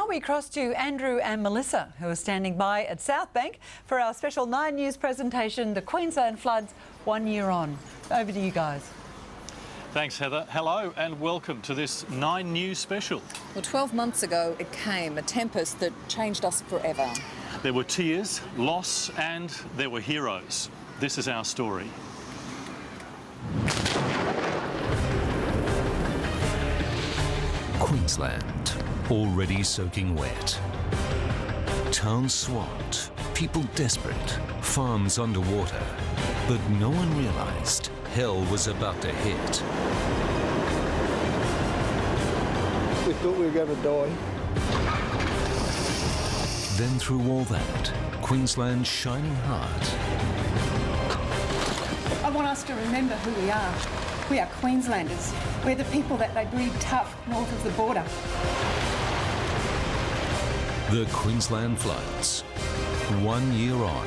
we cross to Andrew and Melissa, who are standing by at South Bank for our special 9 News presentation, The Queensland Floods 1 Year On. Over to you guys. Thanks, Heather. Hello and welcome to this 9 News special. Well, 12 months ago it came, a tempest that changed us forever. There were tears, loss and there were heroes. This is our story. Queensland, already soaking wet. Towns swamped, people desperate, farms underwater. But no one realised hell was about to hit. We thought we were going to die. Then through all that, Queensland's shining heart. I want us to remember who we are. We are Queenslanders. We're the people that they breed tough north of the border. The Queensland floods, 1 year on.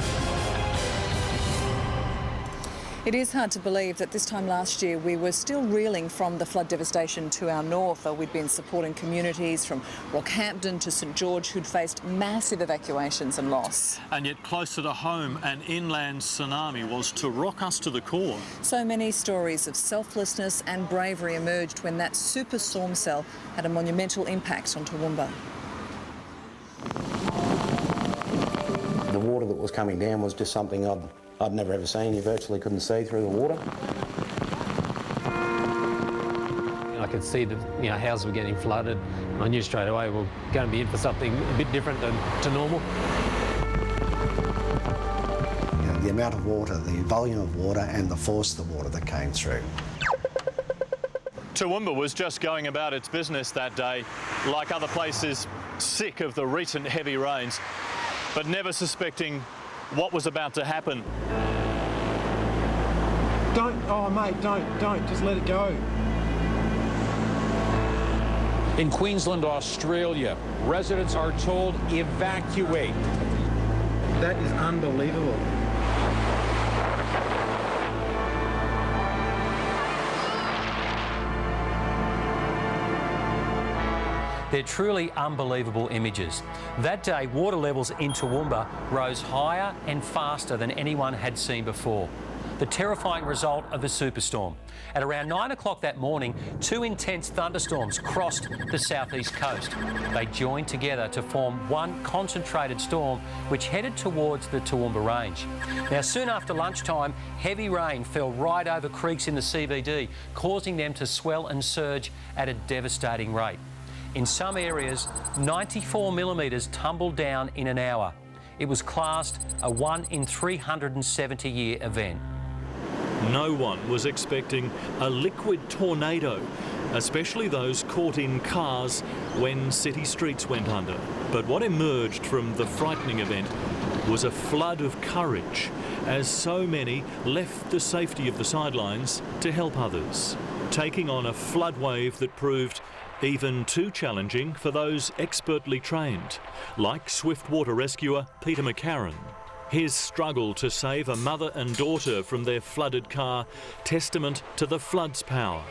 It is hard to believe that this time last year we were still reeling from the flood devastation to our north. We'd been supporting communities from Rockhampton to St George who'd faced massive evacuations and loss. And yet closer to home, an inland tsunami was to rock us to the core. So many stories of selflessness and bravery emerged when that super storm cell had a monumental impact on Toowoomba. The water that was coming down was just something I'd never ever seen. You virtually couldn't see through the water. I could see that houses were getting flooded. I knew straight away we're going to be in for something a bit different to normal. The amount of water, the volume of water and the force of the water that came through. Toowoomba was just going about its business that day, like other places, sick of the recent heavy rains, but never suspecting what was about to happen. Oh mate, don't, just let it go. In Queensland, Australia, residents are told evacuate. That is unbelievable. They're truly unbelievable images. That day, water levels in Toowoomba rose higher and faster than anyone had seen before. The terrifying result of the superstorm. At around 9 o'clock that morning, 2 intense thunderstorms crossed the southeast coast. They joined together to form one concentrated storm which headed towards the Toowoomba Range. Now, soon after lunchtime, heavy rain fell right over creeks in the CBD, causing them to swell and surge at a devastating rate. In some areas, 94 millimetres tumbled down in an hour. It was classed a 1 in 370-year event. No one was expecting a liquid tornado, especially those caught in cars when city streets went under. But what emerged from the frightening event was a flood of courage, as so many left the safety of the sidelines to help others, taking on a flood wave that proved even too challenging for those expertly trained, like swiftwater rescuer Peter McCarran. His struggle to save a mother and daughter from their flooded car, testament to the flood's power.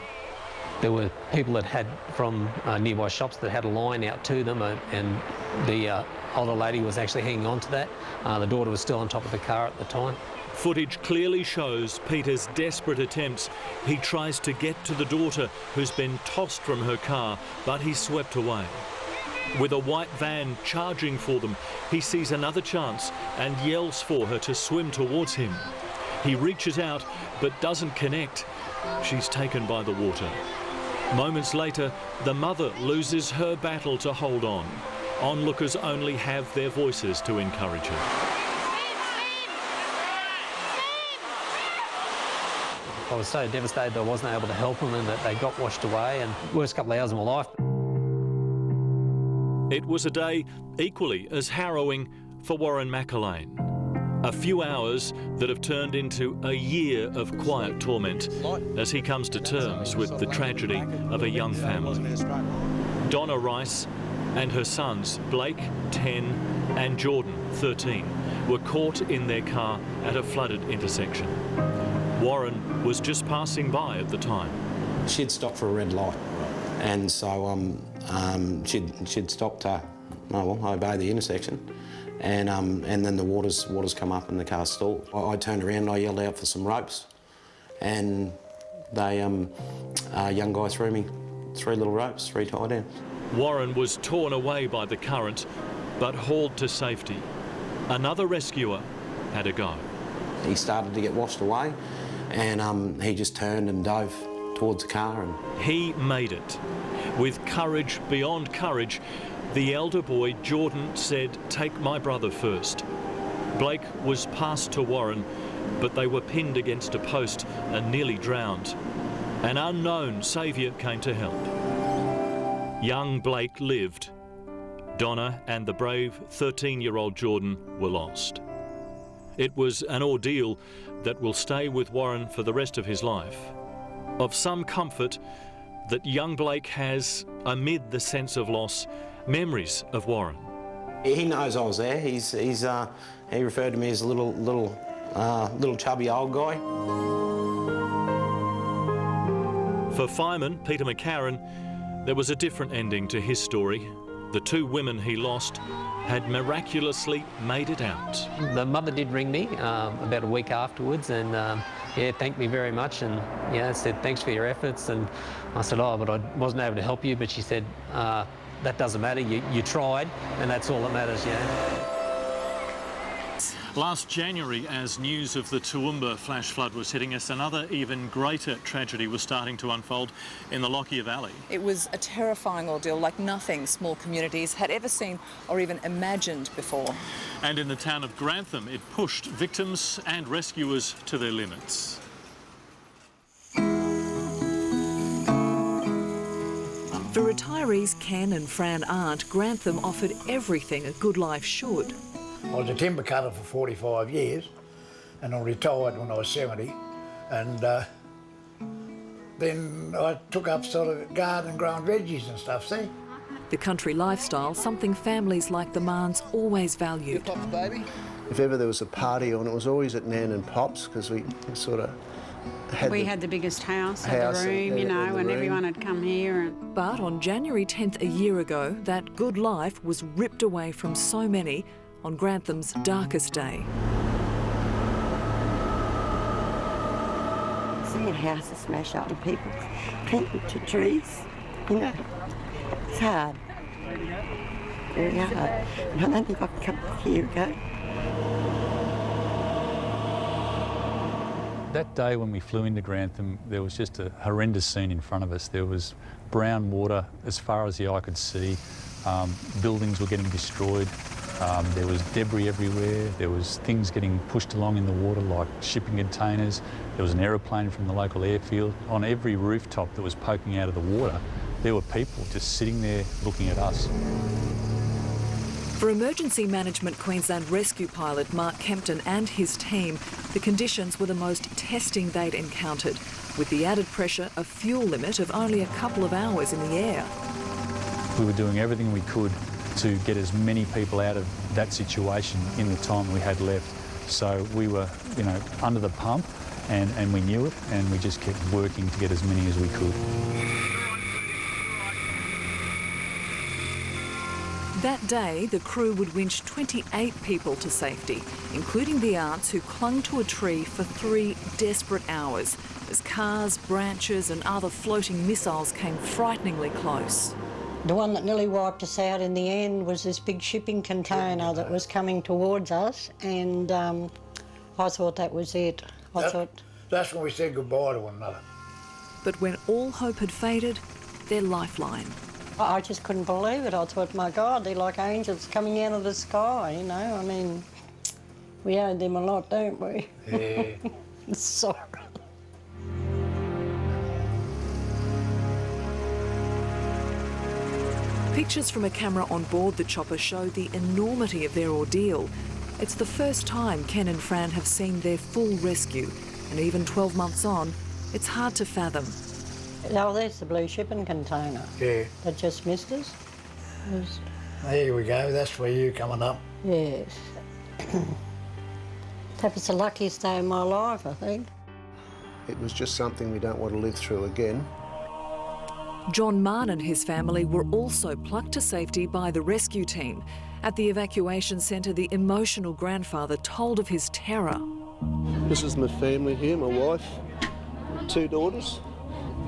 There were people that had from nearby shops that had a line out to them, and the older lady was actually hanging on to that. The daughter was still on top of the car at the time. Footage clearly shows Peter's desperate attempts. He tries to get to the daughter who's been tossed from her car, but he's swept away. With a white van charging for them, he sees another chance and yells for her to swim towards him. He reaches out but doesn't connect. She's taken by the water. Moments later, the mother loses her battle to hold on. Onlookers only have their voices to encourage her. I was so devastated that I wasn't able to help them and that they got washed away, and worst couple of hours of my life. It was a day equally as harrowing for Warren McElwain. A few hours that have turned into a year of quiet torment as he comes to terms with the tragedy of a young family. Donna Rice and her sons, Blake, 10, and Jordan, 13, were caught in their car at a flooded intersection. Warren was just passing by at the time. She'd stopped for a red light, and so she'd stopped to oh well, I obey the intersection. And then the water's come up and the car's stalled. I turned around and I yelled out for some ropes, and they, a young guy threw me 3 little ropes, 3 tie downs. Warren was torn away by the current, but hauled to safety. Another rescuer had a go. He started to get washed away, and he just turned and dove towards the car. And he made it. With courage beyond courage, the elder boy, Jordan, said, "Take my brother first." Blake was passed to Warren, but they were pinned against a post and nearly drowned. An unknown saviour came to help. Young Blake lived. Donna and the brave 13-year-old Jordan were lost. It was an ordeal that will stay with Warren for the rest of his life. Of some comfort that young Blake has, amid the sense of loss, memories of Warren. He knows I was there. He referred to me as a little chubby old guy. For fireman Peter McCarran, there was a different ending to his story. The 2 women he lost had miraculously made it out. The mother did ring me about a week afterwards and thanked me very much, and said thanks for your efforts. And I said, oh, but I wasn't able to help you. But she said, that doesn't matter, you tried, and that's all that matters, Last January, as news of the Toowoomba flash flood was hitting us, another even greater tragedy was starting to unfold in the Lockyer Valley. It was a terrifying ordeal like nothing small communities had ever seen or even imagined before. And in the town of Grantham, it pushed victims and rescuers to their limits. For retirees Ken and Fran Arndt, Grantham offered everything a good life should. I was a timber cutter for 45 years, and I retired when I was 70, and then I took up sort of garden growing veggies and stuff, see? The country lifestyle, something families like the Marns always valued. Baby. If ever there was a party on, it was always at Nan and Pop's, because we sort of had had the biggest house, had the room, and everyone had come here. But on January 10th a year ago, that good life was ripped away from so many on Grantham's darkest day. Seeing houses smashed up and people clinging to trees, it's hard. Very hard. And I don't think I can come back here again. That day when we flew into Grantham, there was just a horrendous scene in front of us. There was brown water as far as the eye could see. Buildings were getting destroyed. There was debris everywhere. There was things getting pushed along in the water like shipping containers. There was an aeroplane from the local airfield. On every rooftop that was poking out of the water, there were people just sitting there looking at us. For Emergency Management Queensland rescue pilot Mark Kempton and his team, the conditions were the most testing they'd encountered, with the added pressure of fuel limit of only a couple of hours in the air. We were doing everything we could to get as many people out of that situation in the time we had left. So we were, under the pump, and we knew it, and we just kept working to get as many as we could. That day, the crew would winch 28 people to safety, including the Arndts, who clung to a tree for 3 desperate hours as cars, branches and other floating missiles came frighteningly close. The one that nearly wiped us out in the end was this big shipping container that was coming towards us, and I thought that was it. That's when we said goodbye to one another. But when all hope had faded, their lifeline. I just couldn't believe it. I thought, my God, they're like angels coming out of the sky, I mean, we owe them a lot, don't we? Yeah. Sorry. Pictures from a camera on board the chopper show the enormity of their ordeal. It's the first time Ken and Fran have seen their full rescue, and even 12 months on, it's hard to fathom. Oh, there's the blue shipping container. Yeah. That just missed us. There we go, that's for you coming up. Yes. That was the luckiest day of my life, I think. It was just something we don't want to live through again. John Mann and his family were also plucked to safety by the rescue team. At the evacuation centre, the emotional grandfather told of his terror. This is my family here, my wife, 2 daughters,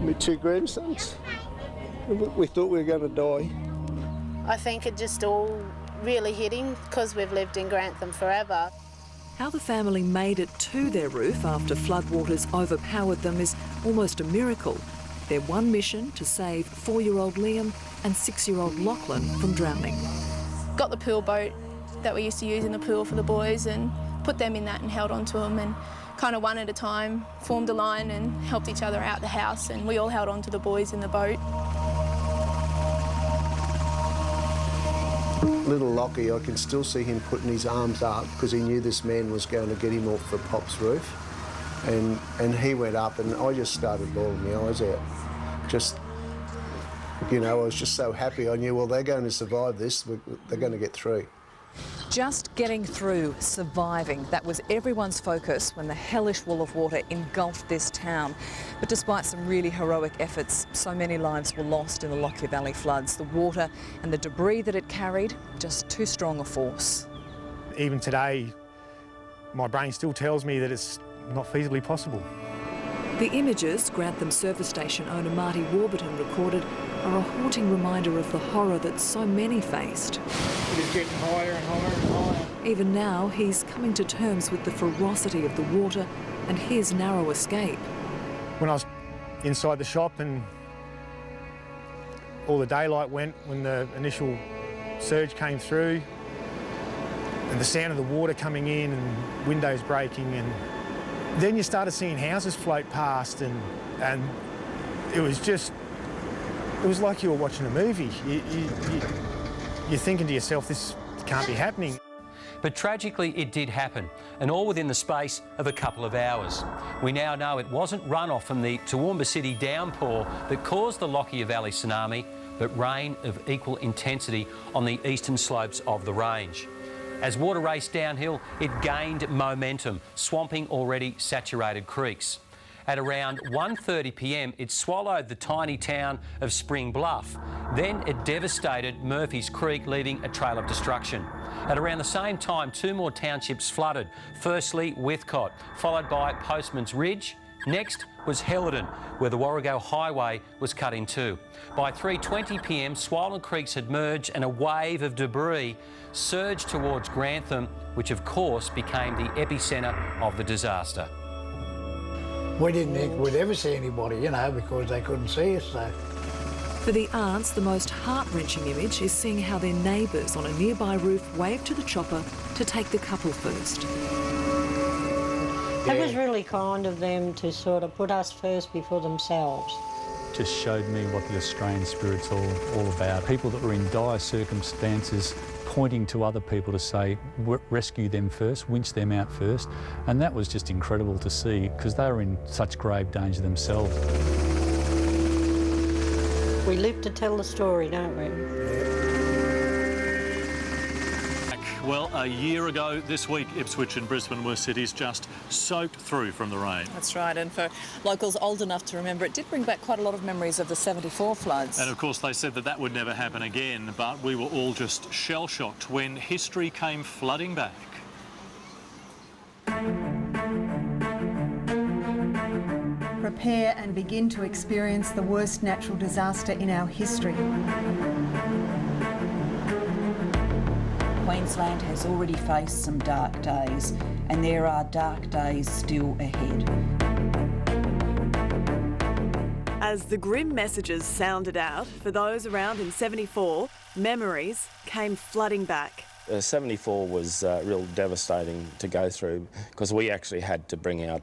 my 2 grandsons. We thought we were going to die. I think it just all really hit him because we've lived in Grantham forever. How the family made it to their roof after floodwaters overpowered them is almost a miracle. Their one mission to save 4-year-old Liam and 6-year-old Lachlan from drowning. Got the pool boat that we used to use in the pool for the boys and put them in that and held on to them, and kind of one at a time formed a line and helped each other out the house, and we all held on to the boys in the boat. Little Lockie, I can still see him putting his arms up because he knew this man was going to get him off the Pop's roof. And he went up and I just started bawling my eyes out. Just, you know, I was just so happy. I knew, well, they're going to survive this. They're going to get through. Just getting through, surviving, that was everyone's focus when the hellish wall of water engulfed this town. But despite some really heroic efforts, so many lives were lost in the Lockyer Valley floods. The water and the debris that it carried, just too strong a force. Even today, my brain still tells me that it's not feasibly possible. The images Grantham Service Station owner Marty Warburton recorded are a haunting reminder of the horror that so many faced. It is getting higher and higher and higher. Even now, he's coming to terms with the ferocity of the water and his narrow escape. When I was inside the shop and all the daylight went when the initial surge came through, and the sound of the water coming in and windows breaking, and then you started seeing houses float past, and it was like you were watching a movie. You're thinking to yourself, this can't be happening. But tragically, it did happen, and all within the space of a couple of hours. We now know it wasn't runoff from the Toowoomba City downpour that caused the Lockyer Valley tsunami, but rain of equal intensity on the eastern slopes of the range. As water raced downhill, it gained momentum, swamping already saturated creeks. At around 1:30 p.m, it swallowed the tiny town of Spring Bluff. Then it devastated Murphy's Creek, leaving a trail of destruction. At around the same time, 2 more townships flooded. Firstly, Withcott, followed by Postman's Ridge. Next was Helidon, where the Warrego Highway was cut in 2. By 3:20 p.m, swollen creeks had merged and a wave of debris surged towards Grantham, which of course became the epicentre of the disaster. We didn't think we'd ever see anybody, you know, because they couldn't see us. So. For the aunts, the most heart-wrenching image is seeing how their neighbours on a nearby roof waved to the chopper to take the couple first. It was really kind of them to sort of put us first before themselves. Just showed me what the Australian spirit's all about. People that were in dire circumstances pointing to other people to say, rescue them first, winch them out first. And that was just incredible to see because they were in such grave danger themselves. We live to tell the story, don't we? Well, a year ago this week, Ipswich and Brisbane were cities just soaked through from the rain. That's right, and for locals old enough to remember, it did bring back quite a lot of memories of the '74 floods. And of course they said that would never happen again, but we were all just shell-shocked when history came flooding back. Prepare and begin to experience the worst natural disaster in our history. Queensland has already faced some dark days, and there are dark days still ahead. As the grim messages sounded out, for those around in '74, memories came flooding back. 74 was real devastating to go through because we actually had to bring out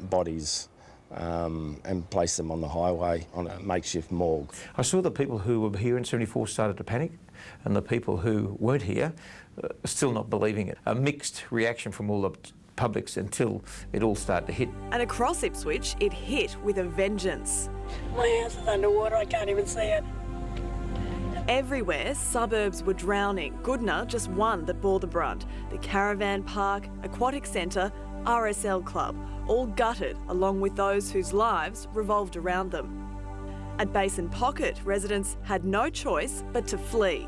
bodies and place them on the highway on a makeshift morgue. I saw the people who were here in '74 started to panic, and the people who weren't here still not believing it. A mixed reaction from all the publics until it all started to hit. And across Ipswich, it hit with a vengeance. My house is underwater, I can't even see it. Everywhere, suburbs were drowning. Goodna just one that bore the brunt. The Caravan Park, Aquatic Centre, RSL Club, all gutted, along with those whose lives revolved around them. At Basin Pocket, residents had no choice but to flee.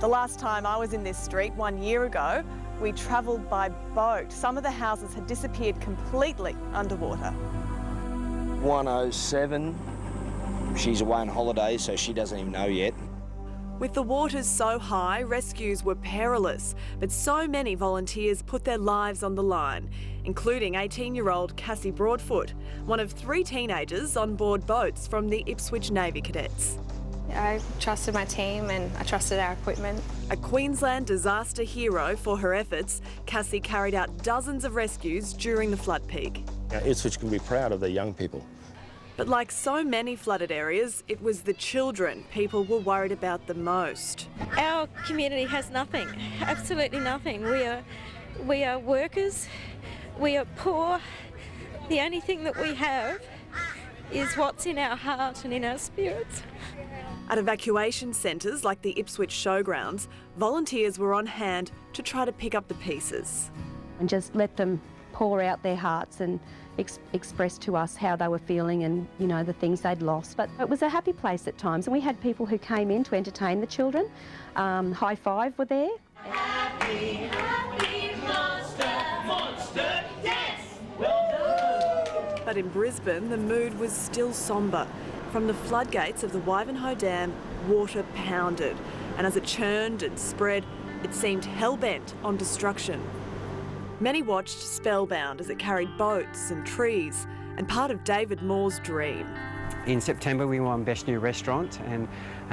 The last time I was in this street 1 year ago, we travelled by boat. Some of the houses had disappeared completely underwater. 107, she's away on holiday, so she doesn't even know yet. With the waters so high, rescues were perilous, but so many volunteers put their lives on the line, including 18-year-old Cassie Broadfoot, one of 3 teenagers on board boats from the Ipswich Navy Cadets. I trusted my team and I trusted our equipment. A Queensland disaster hero for her efforts, Cassie carried out dozens of rescues during the flood peak. Ipswich can be proud of their young people. But like so many flooded areas, it was the children people were worried about the most. Our community has nothing, absolutely nothing. We are workers, we are poor. The only thing that we have is what's in our heart and in our spirits. At evacuation centres like the Ipswich Showgrounds, volunteers were on hand to try to pick up the pieces. And just let them pour out their hearts and express to us how they were feeling and, you know, the things they'd lost. But it was a happy place at times, and we had people who came in to entertain the children. High Five were there. Happy, happy monster dance! But in Brisbane, the mood was still sombre. From the floodgates of the Wivenhoe Dam, water pounded, and as it churned and spread, it seemed hell-bent on destruction. Many watched spellbound as it carried boats and trees and part of David Moore's dream. In September we won Best New Restaurant and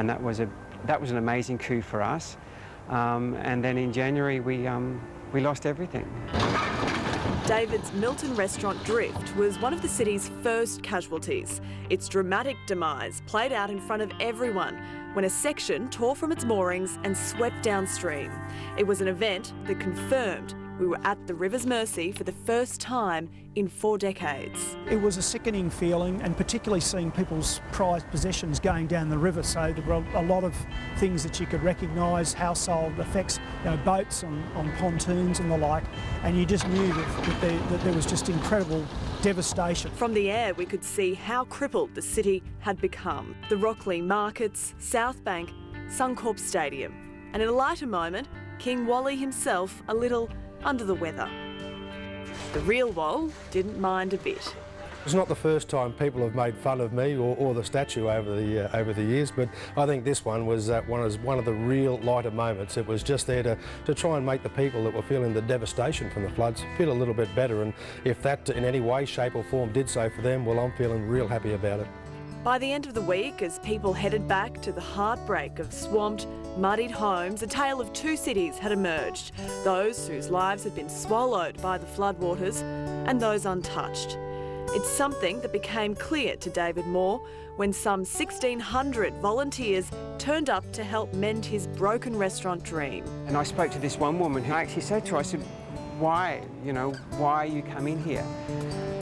that was an amazing coup for us. And then in January we lost everything. David's Milton restaurant drift was one of the city's first casualties. Its dramatic demise played out in front of everyone when a section tore from its moorings and swept downstream. It was an event that confirmed we were at the river's mercy for the first time in 4 decades. It was a sickening feeling, and particularly seeing people's prized possessions going down the river. So there were a lot of things that you could recognise, household effects, you know, boats on pontoons and the like, and you just knew that there was just incredible devastation. From the air we could see how crippled the city had become. The Rockley markets, South Bank, Suncorp Stadium, and in a lighter moment, King Wally himself a little under the weather. The real Wall didn't mind a bit. It's not the first time people have made fun of me or the statue over the years, but I think this one was one of the real lighter moments. It was just there to try and make the people that were feeling the devastation from the floods feel a little bit better, and if that in any way, shape or form did so for them, well, I'm feeling real happy about it. By the end of the week, as people headed back to the heartbreak of swamped, muddied homes, a tale of 2 cities had emerged, those whose lives had been swallowed by the floodwaters and those untouched. It's something that became clear to David Moore when some 1,600 volunteers turned up to help mend his broken restaurant dream. And I spoke to this one woman who actually said to her, I said, why are you coming here?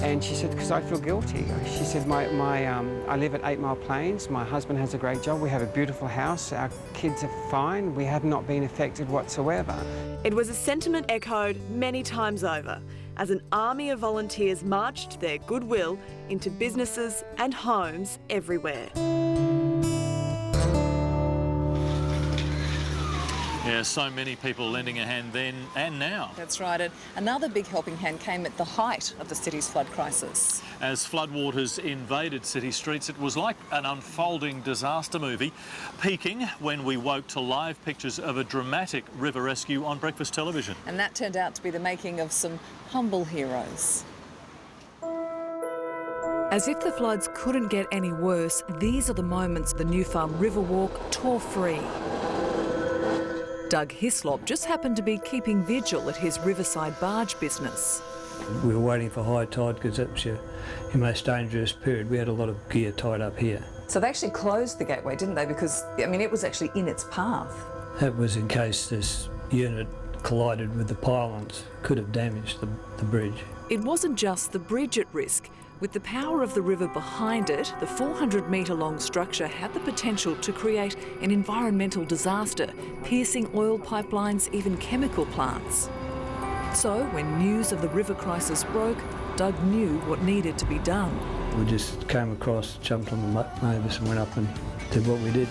And she said, because I feel guilty. She said, I live at 8 Mile Plains, my husband has a great job, we have a beautiful house, our kids are fine, we have not been affected whatsoever. It was a sentiment echoed many times over as an army of volunteers marched their goodwill into businesses and homes everywhere. Yeah, so many people lending a hand then and now. That's right. And another big helping hand came at the height of the city's flood crisis. As floodwaters invaded city streets, it was like an unfolding disaster movie, peaking when we woke to live pictures of a dramatic river rescue on breakfast television. And that turned out to be the making of some humble heroes. As if the floods couldn't get any worse, these are the moments the New Farm Riverwalk tore free. Doug Hislop just happened to be keeping vigil at his riverside barge business. We were waiting for high tide because that was your most dangerous period. We had a lot of gear tied up here. So they actually closed the gateway, didn't they? Because, I mean, it was actually in its path. That was in case this unit collided with the pylons, could have damaged the bridge. It wasn't just the bridge at risk. With the power of the river behind it, the 400-metre-long structure had the potential to create an environmental disaster, piercing oil pipelines, even chemical plants. So when news of the river crisis broke, Doug knew what needed to be done. We just came across, jumped on the motors and went up and did what we did.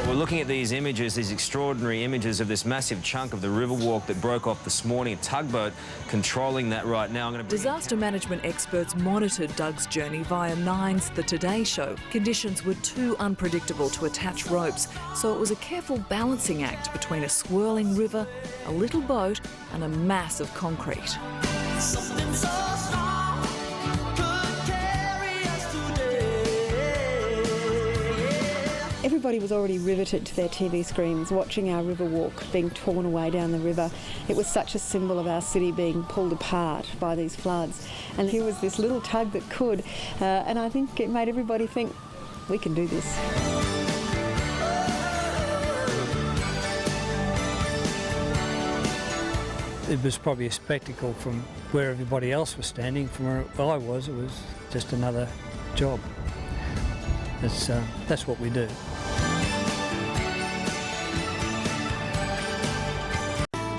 We're looking at these images, these extraordinary images of this massive chunk of the Riverwalk that broke off this morning. A tugboat controlling that right now. Disaster management experts monitored Doug's journey via Nine's The Today Show. Conditions were too unpredictable to attach ropes, so it was a careful balancing act between a swirling river, a little boat and a mass of concrete. Everybody was already riveted to their TV screens watching our Riverwalk being torn away down the river. It was such a symbol of our city being pulled apart by these floods. And here was this little tug that could, and I think it made everybody think, we can do this. It was probably a spectacle from where everybody else was standing. From where I was, it was just another job. That's what we do.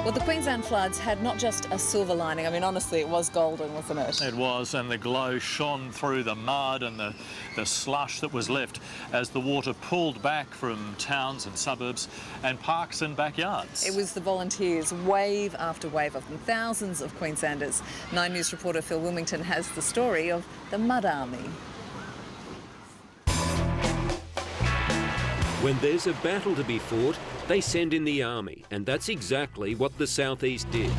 Well, the Queensland floods had not just a silver lining. I mean, honestly, it was golden, wasn't it? It was, and the glow shone through the mud and the slush that was left as the water pulled back from towns and suburbs and parks and backyards. It was the volunteers, wave after wave of them, thousands of Queenslanders. 9 News reporter Phil Wilmington has the story of the Mud Army. When there's a battle to be fought, they send in the army, and that's exactly what the Southeast did.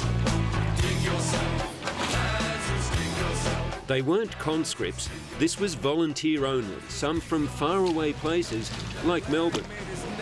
They weren't conscripts, this was volunteer only, some from faraway places like Melbourne.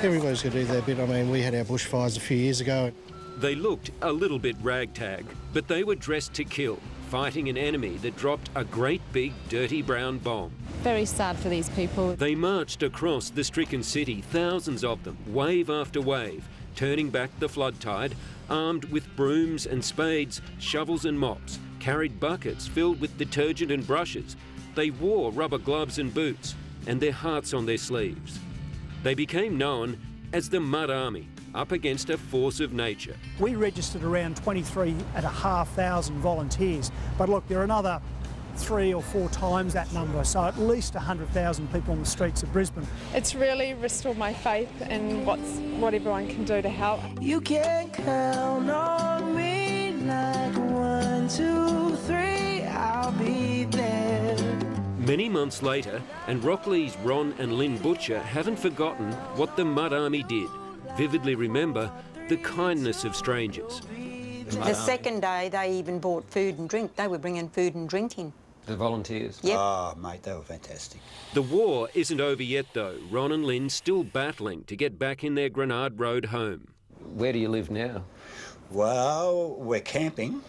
Everybody's got to do their bit. I mean, we had our bushfires a few years ago. They looked a little bit ragtag, but they were dressed to kill, fighting an enemy that dropped a great big dirty brown bomb. Very sad for these people. They marched across the stricken city, thousands of them, wave after wave, turning back the flood tide, armed with brooms and spades, shovels and mops, carried buckets filled with detergent and brushes. They wore rubber gloves and boots, and their hearts on their sleeves. They became known as the Mud Army, up against a force of nature. We registered around 23,500 volunteers, but look, there are another 3 or 4 times that number, so at least 100,000 people on the streets of Brisbane. It's really restored my faith in what everyone can do to help. You can count on me like 1, 2, 3, I'll be there. Many months later, and Rockley's Ron and Lynn Butcher haven't forgotten what the Mud Army did. Vividly remember the kindness of strangers. The second day, they even bought food and drink. They were bringing food and drink in. The volunteers? Yep. Oh, mate, they were fantastic. The war isn't over yet, though. Ron and Lynn still battling to get back in their Grenard Road home. Where do you live now? Well, we're camping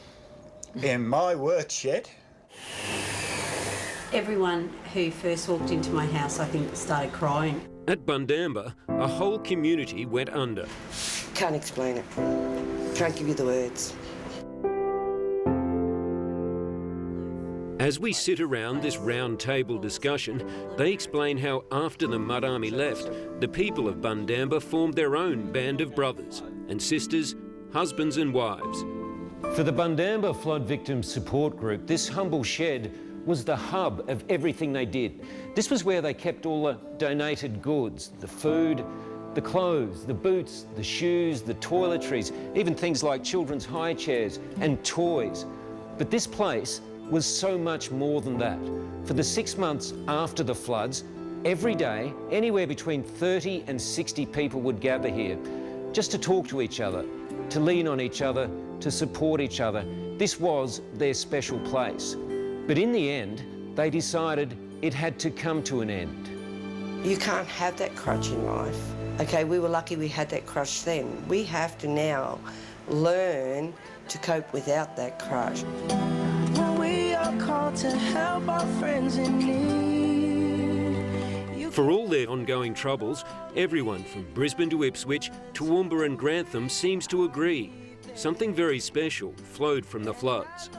in my work shed. Everyone who first walked into my house, I think, started crying. At Bundamba, a whole community went under. Can't explain it. Can't give you the words. As we sit around this round table discussion, they explain how after the Mud Army left, the people of Bundamba formed their own band of brothers and sisters, husbands and wives. For the Bundamba Flood Victims Support Group, this humble shed was the hub of everything they did. This was where they kept all the donated goods, the food, the clothes, the boots, the shoes, the toiletries, even things like children's high chairs and toys. But this place was so much more than that. For the 6 months after the floods, every day, anywhere between 30 and 60 people would gather here, just to talk to each other, to lean on each other, to support each other. This was their special place. But in the end, they decided it had to come to an end. You can't have that crutch in life. Okay, we were lucky we had that crutch then. We have to now learn to cope without that crutch. We are called to help our friends in need. For all their ongoing troubles, everyone from Brisbane to Ipswich, Toowoomba and Grantham seems to agree. Something very special flowed from the floods.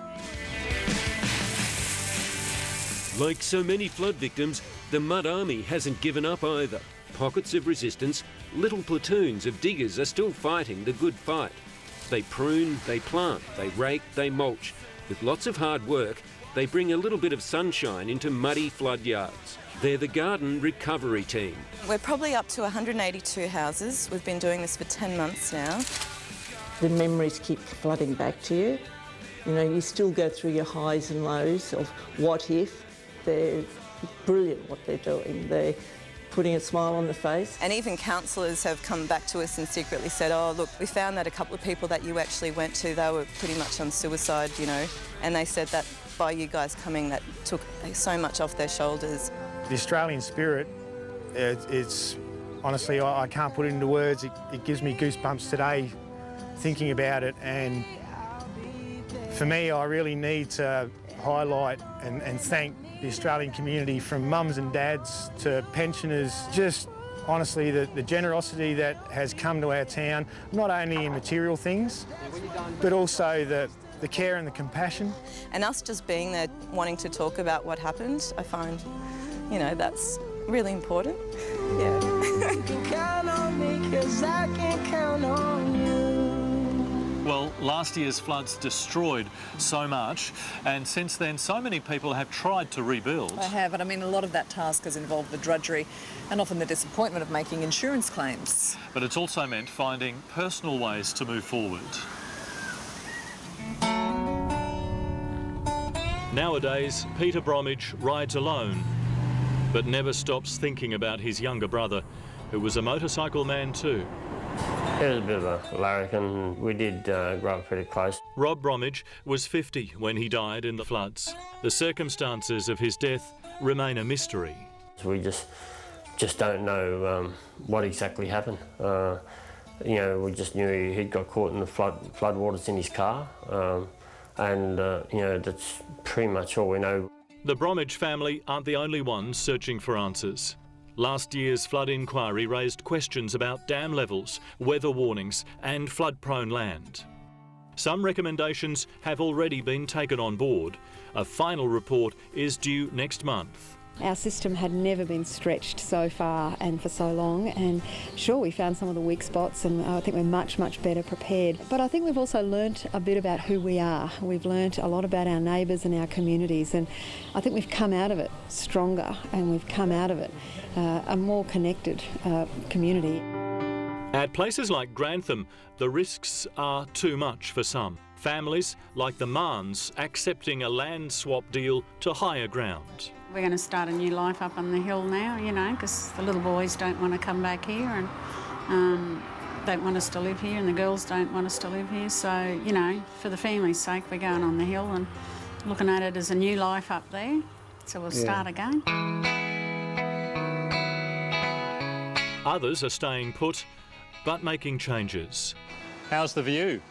Like so many flood victims, the Mud Army hasn't given up either. Pockets of resistance, little platoons of diggers are still fighting the good fight. They prune, they plant, they rake, they mulch. With lots of hard work, they bring a little bit of sunshine into muddy flood yards. They're the garden recovery team. We're probably up to 182 houses. We've been doing this for 10 months now. The memories keep flooding back to you. You know, you still go through your highs and lows of what if. They're brilliant what they're doing. They're putting a smile on the face. And even counsellors have come back to us and secretly said, oh, look, we found that a couple of people that you actually went to, they were pretty much on suicide, you know, and they said that by you guys coming, that took so much off their shoulders. The Australian spirit, it's honestly, I can't put it into words. It gives me goosebumps today thinking about it, and for me, I really need to highlight and thank the Australian community, from mums and dads to pensioners. Just honestly, the generosity that has come to our town, not only in material things, but also the care and the compassion. And us just being there, wanting to talk about what happened, I find, you know, that's really important. Yeah. You can count on me 'cause I can count on you. Well, last year's floods destroyed so much, and since then so many people have tried to rebuild. They have, and I mean a lot of that task has involved the drudgery and often the disappointment of making insurance claims. But it's also meant finding personal ways to move forward. Nowadays, Peter Bromwich rides alone, but never stops thinking about his younger brother, who was a motorcycle man too. He was a bit of a larrikin. We did grow up pretty close. Rob Bromwich was 50 when he died in the floods. The circumstances of his death remain a mystery. We just don't know what exactly happened. You know, we just knew he'd got caught in the floodwaters in his car, and you know, that's pretty much all we know. The Bromwich family aren't the only ones searching for answers. Last year's flood inquiry raised questions about dam levels, weather warnings and flood-prone land. Some recommendations have already been taken on board. A final report is due next month. Our system had never been stretched so far and for so long, and sure, we found some of the weak spots, and I think we're much, much better prepared. But I think we've also learnt a bit about who we are. We've learnt a lot about our neighbours and our communities, and I think we've come out of it stronger, and we've come out of it a more connected community. At places like Grantham, the risks are too much for some. Families like the Marns accepting a land swap deal to higher ground. We're going to start a new life up on the hill now, you know, because the little boys don't want to come back here and don't want us to live here, and the girls don't want us to live here. So, you know, for the family's sake, we're going on the hill and looking at it as a new life up there. So we'll start again. Others are staying put, but making changes. How's the view?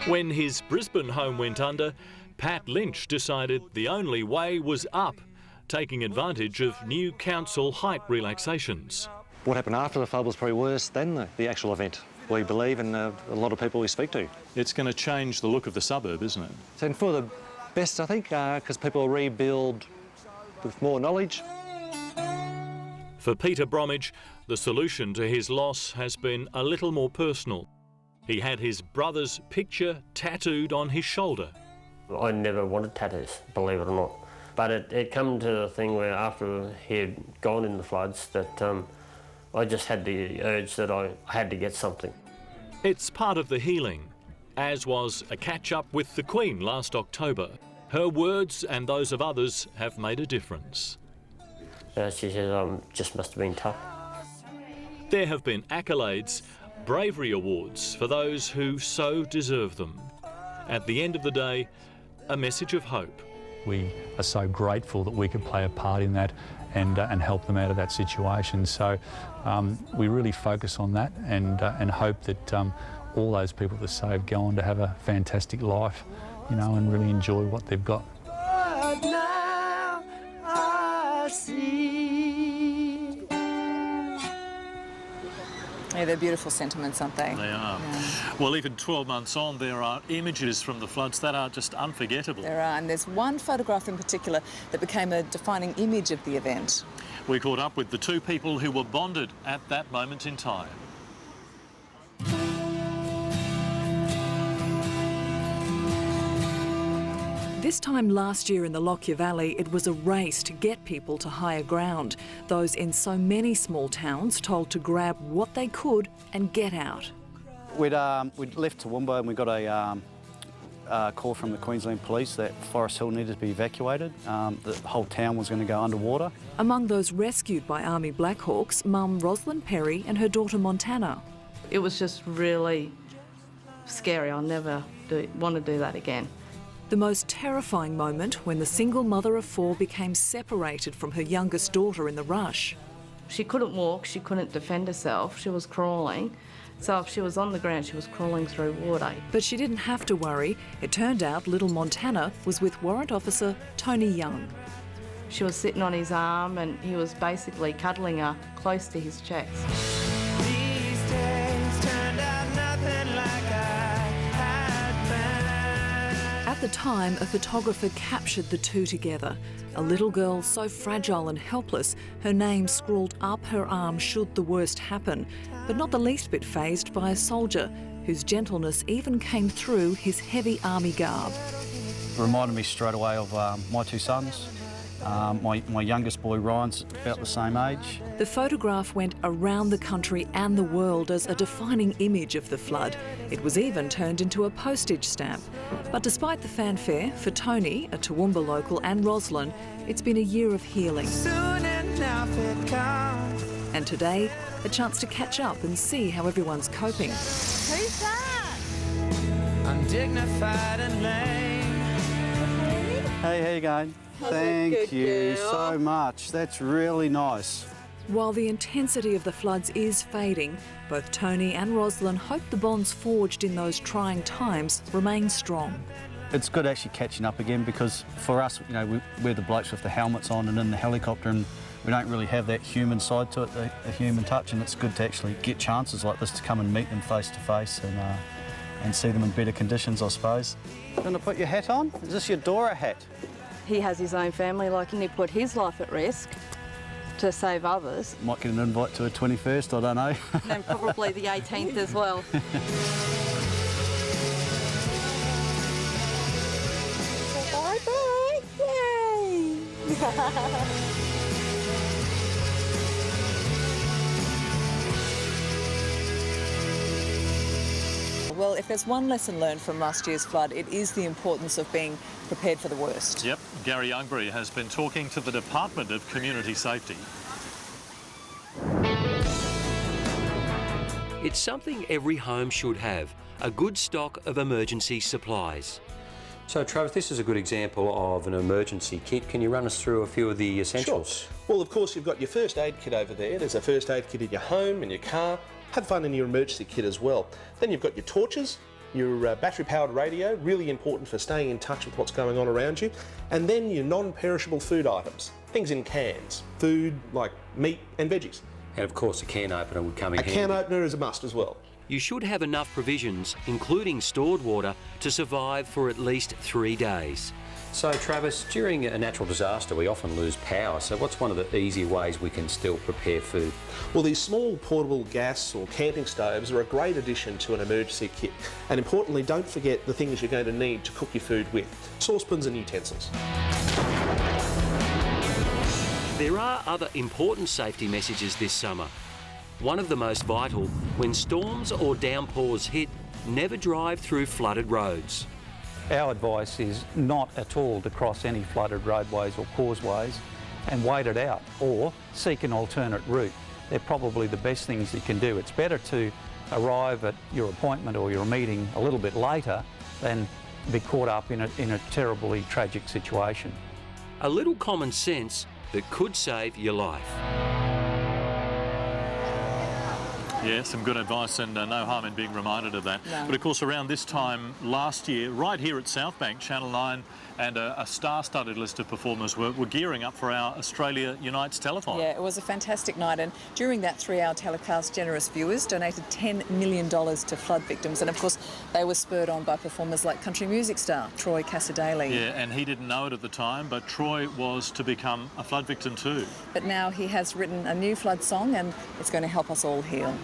When his Brisbane home went under, Pat Lynch decided the only way was up, taking advantage of new council height relaxations. What happened after the flood was probably worse than the actual event, we believe, and a lot of people we speak to. It's going to change the look of the suburb, isn't it? And for the best, I think, because people will rebuild with more knowledge. For Peter Bromwich, the solution to his loss has been a little more personal. He had his brother's picture tattooed on his shoulder. I never wanted tattoos, believe it or not. But it come to the thing where after he had gone in the floods that I just had the urge that I had to get something. It's part of the healing, as was a catch-up with the Queen last October. Her words and those of others have made a difference. She said, just must have been tough. There have been accolades, bravery awards for those who so deserve them. At the end of the day, a message of hope. We are so grateful that we could play a part in that and help them out of that situation. So we really focus on that and hope that all those people that saved go on to have a fantastic life, you know, and really enjoy what they've got. But now I see. Yeah, they're beautiful sentiments, aren't they? They are. Yeah. Well, even 12 months on, there are images from the floods that are just unforgettable. There are, and there's one photograph in particular that became a defining image of the event. We caught up with the two people who were bonded at that moment in time. This time last year in the Lockyer Valley, it was a race to get people to higher ground. Those in so many small towns told to grab what they could and get out. We'd left Toowoomba and we got a call from the Queensland Police that Forest Hill needed to be evacuated. The whole town was going to go underwater. Among those rescued by Army Black Hawks, mum Rosalind Perry and her daughter Montana. It was just really scary. I'll never want to do that again. The most terrifying moment when the single mother of 4 became separated from her youngest daughter in the rush. She couldn't walk, she couldn't defend herself, she was crawling. So if she was on the ground, she was crawling through water. But she didn't have to worry. It turned out little Montana was with Warrant Officer Tony Young. She was sitting on his arm and he was basically cuddling her close to his chest. At the time, a photographer captured the two together. A little girl so fragile and helpless, her name scrawled up her arm should the worst happen, but not the least bit fazed by a soldier whose gentleness even came through his heavy army garb. It reminded me straight away of my 2 sons. My youngest boy, Ryan's about the same age. The photograph went around the country and the world as a defining image of the flood. It was even turned into a postage stamp. But despite the fanfare, for Tony, a Toowoomba local, and Rosalind, it's been a year of healing. And today, a chance to catch up and see how everyone's coping. Who's that? Undignified and lame. Hey, how you going? Thank you so much. That's really nice. While the intensity of the floods is fading, both Tony and Rosalind hope the bonds forged in those trying times remain strong. It's good actually catching up again because for us, you know, we're the blokes with the helmets on and in the helicopter, and we don't really have that human side to it, the human touch, and it's good to actually get chances like this to come and meet them face to face and see them in better conditions, I suppose. Going to put your hat on? Is this your Dora hat? He has his own family, and he put his life at risk to save others. Might get an invite to a 21st, I don't know. And probably the 18th as well. Bye-bye! Yay! Well, if there's one lesson learned from last year's flood, it is the importance of being prepared for the worst. Yep, Gary Youngbury has been talking to the Department of Community Safety. It's something every home should have, a good stock of emergency supplies. So, Travis, this is a good example of an emergency kit. Can you run us through a few of the essentials? Sure. Well, of course, you've got your first aid kit over there. There's a first aid kit in your home, in your car. Have fun in your emergency kit as well. Then you've got your torches, your battery-powered radio, really important for staying in touch with what's going on around you. And then your non-perishable food items, things in cans, food like meat and veggies. And of course, a can opener would come in handy. A can opener is a must as well. You should have enough provisions, including stored water, to survive for at least 3 days. So, Travis, during a natural disaster, we often lose power. So what's one of the easy ways we can still prepare food? Well, these small portable gas or camping stoves are a great addition to an emergency kit. And importantly, don't forget the things you're going to need to cook your food with. Saucepans and utensils. There are other important safety messages this summer. One of the most vital, when storms or downpours hit, never drive through flooded roads. Our advice is not at all to cross any flooded roadways or causeways and wait it out or seek an alternate route. They're probably the best things you can do. It's better to arrive at your appointment or your meeting a little bit later than be caught up in a terribly tragic situation. A little common sense that could save your life. Yeah, some good advice and no harm in being reminded of that. No. But of course, around this time last year, right here at Southbank, Channel 9 and a star-studded list of performers were gearing up for our Australia Unites telethon. Yeah, it was a fantastic night, and during that 3-hour telecast, generous viewers donated $10 million to flood victims, and of course they were spurred on by performers like country music star Troy Cassar-Daley. Yeah, and he didn't know it at the time, but Troy was to become a flood victim too. But now he has written a new flood song, and it's going to help us all heal.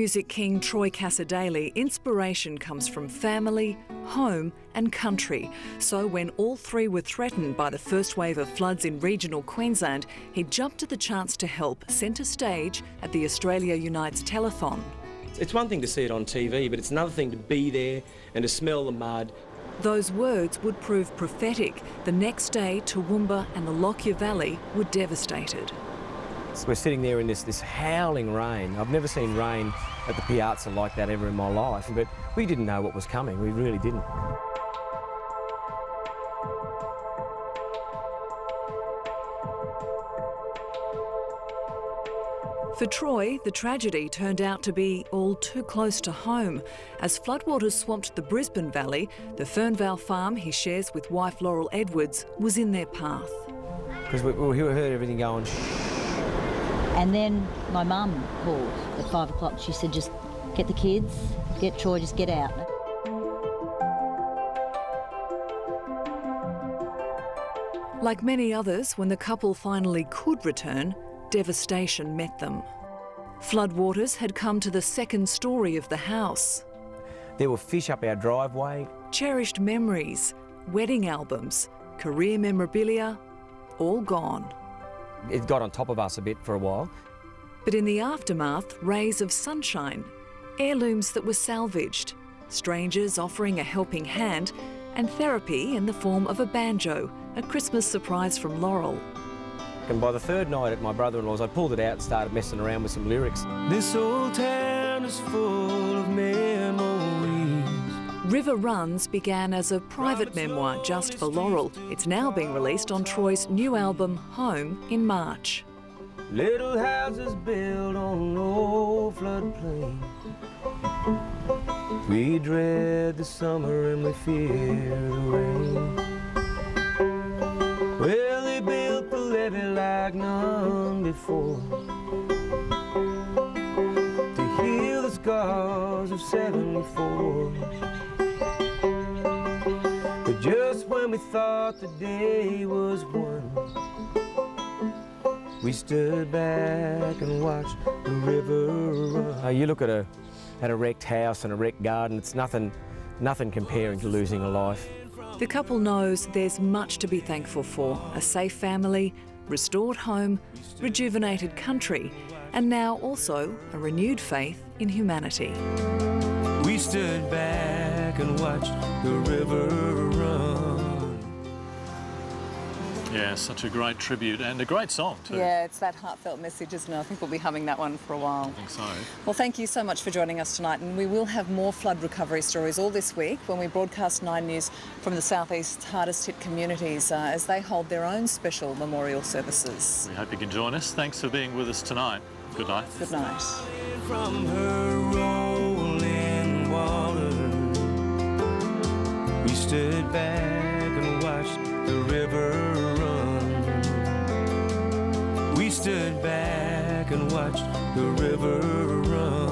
music king Troy Cassar-Daley, inspiration comes from family, home and country. So when all three were threatened by the first wave of floods in regional Queensland, he jumped at the chance to help centre stage at the Australia Unites telethon. It's one thing to see it on TV, but it's another thing to be there and to smell the mud. Those words would prove prophetic. The next day, Toowoomba and the Lockyer Valley were devastated. We're sitting there in this howling rain. I've never seen rain at the Piazza like that ever in my life, but we didn't know what was coming. We really didn't. For Troy, the tragedy turned out to be all too close to home. As floodwaters swamped the Brisbane Valley, the Fernvale farm he shares with wife Laurel Edwards was in their path. Because we heard everything going. And then my mum called at 5 o'clock. She said, just get the kids, get Troy, just get out. Like many others, when the couple finally could return, devastation met them. Floodwaters had come to the second story of the house. There were fish up our driveway. Cherished memories, wedding albums, career memorabilia, all gone. It got on top of us a bit for a while. But in the aftermath, rays of sunshine, heirlooms that were salvaged, strangers offering a helping hand, and therapy in the form of a banjo, a Christmas surprise from Laurel. And by the third night at my brother-in-law's, I pulled it out and started messing around with some lyrics. This old town is full of memories. River Runs began as a private memoir just for Laurel. It's now being released on Troy's new album, Home, in March. Little houses built on old floodplain. We dread the summer and we fear the rain. Well, they built the levee like none before to heal the scars of '74. But just when we thought the day was won, we stood back and watched the river run. You look at a wrecked house and a wrecked garden, it's nothing comparing to losing a life. The couple knows there's much to be thankful for: a safe family, restored home, rejuvenated country, and now also a renewed faith in humanity. We stood back and watched the river run. Yeah, such a great tribute and a great song too. Yeah, it's that heartfelt message, isn't it? I think we'll be humming that one for a while. I think so. Well, thank you so much for joining us tonight, and we will have more flood recovery stories all this week when we broadcast 9 News from the southeast's hardest hit communities as they hold their own special memorial services. We hope you can join us. Thanks for being with us tonight. Good night. Good night. From her rolling water, we stood back and watched the river run. We stood back and watched the river run.